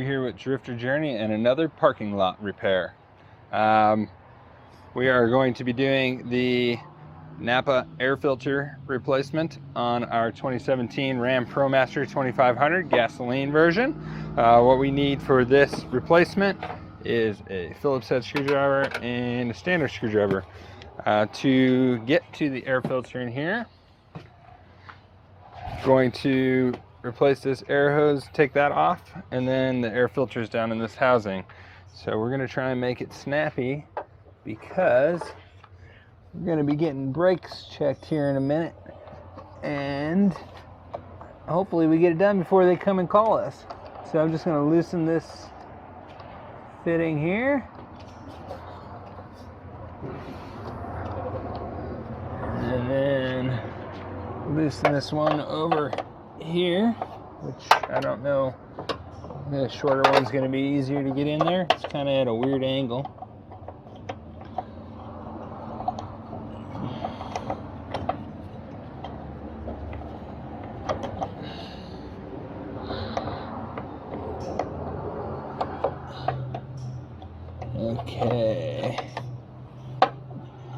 Here with Drifter Journey and another parking lot repair. We are going to be doing the Napa air filter replacement on our 2017 Ram Promaster 2500 gasoline version. What we need for this replacement is a Phillips head screwdriver and a standard screwdriver. To get to the air filter in here, going to replace this air hose, take that off, and then the air filter is down in this housing. So we're going to try and make it snappy because we're going to be getting brakes checked here in a minute, and hopefully we get it done before they come and call us. So I'm just going to loosen this fitting here, and then loosen this one over here, which I don't know, the shorter one's going to be easier to get in there. It's kind of at a weird angle. Okay,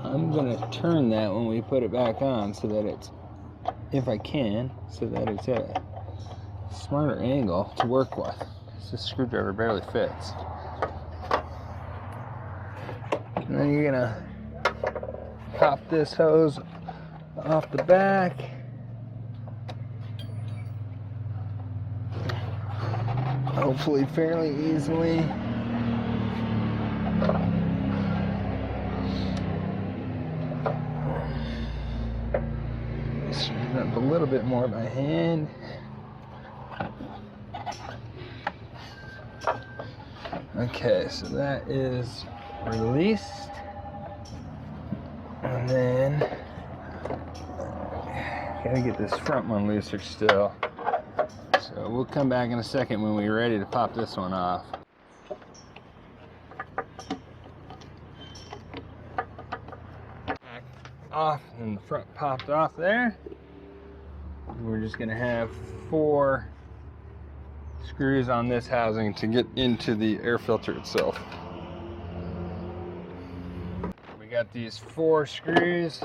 I'm going to turn that when we put it back on so that it's, if I can, so that it's at a smarter angle to work with. This screwdriver barely fits. And then you're gonna pop this hose off the back. Hopefully fairly easily. Up a little bit more by hand. Okay, so that is released, and then gotta get this front one looser still. So we'll come back in a second when we're ready to pop this one off. Back off, and the front popped off there. We're just going to have 4 screws on this housing to get into the air filter itself. We got these 4 screws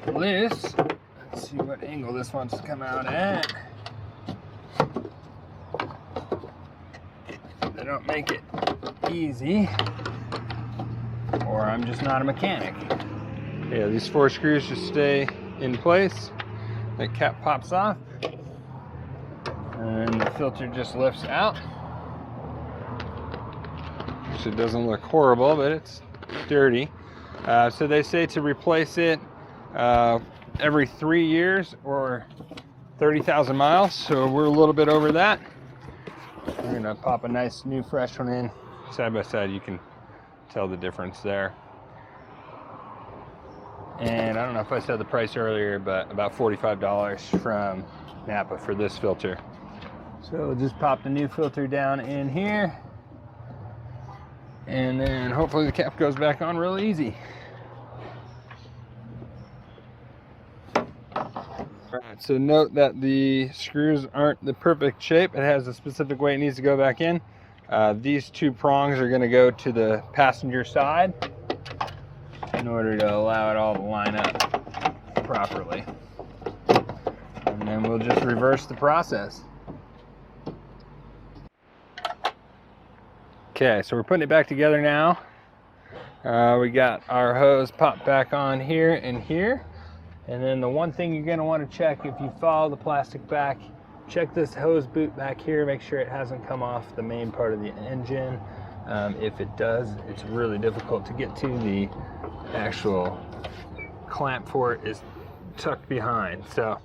loose. Let's see what angle this one's come out at. They don't make it easy, or I'm just not a mechanic. Yeah, these 4 screws just stay in place. The cap pops off, and the filter just lifts out. Actually, it doesn't look horrible, but it's dirty. So they say to replace it every 3 years or 30,000 miles. So we're a little bit over that. We're gonna pop a nice new fresh one in side by side. You can tell the difference there. And I don't know if I said the price earlier, but about $45 from Napa for this filter. So we'll just pop the new filter down in here, and then hopefully the cap goes back on real easy. Alright, so note that the screws aren't the perfect shape. It has a specific way it needs to go back in. These 2 prongs are going to go to the passenger side in order to allow it all to line up properly. And then we'll just reverse the process. Okay, so we're putting it back together now. We got our hose popped back on here and here. And then the one thing you're going to want to check, if you follow the plastic back, check this hose boot back here, make sure it hasn't come off the main part of the engine. If it does, it's really difficult to get to. The actual clamp for it is tucked behind, so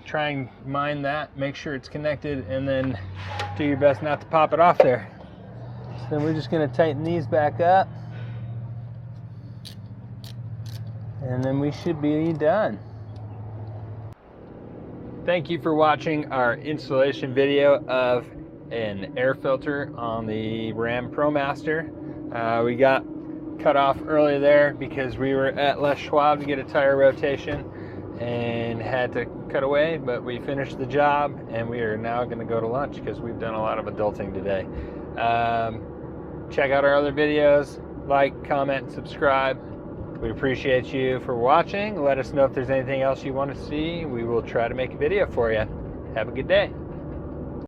try and mind that, make sure it's connected, and then do your best not to pop it off there. So then we're just going to tighten these back up, and then we should be done. Thank you for watching our installation video of an air filter on the Ram Promaster. We got cut off early there because we were at Les Schwab to get a tire rotation, and had to cut away, but we finished the job and we are now going to go to lunch because we've done a lot of adulting today. Check out our other videos, like, comment, subscribe. We appreciate you for watching. Let us know if there's anything else you want to see. We will try to make a video for you. Have a good day.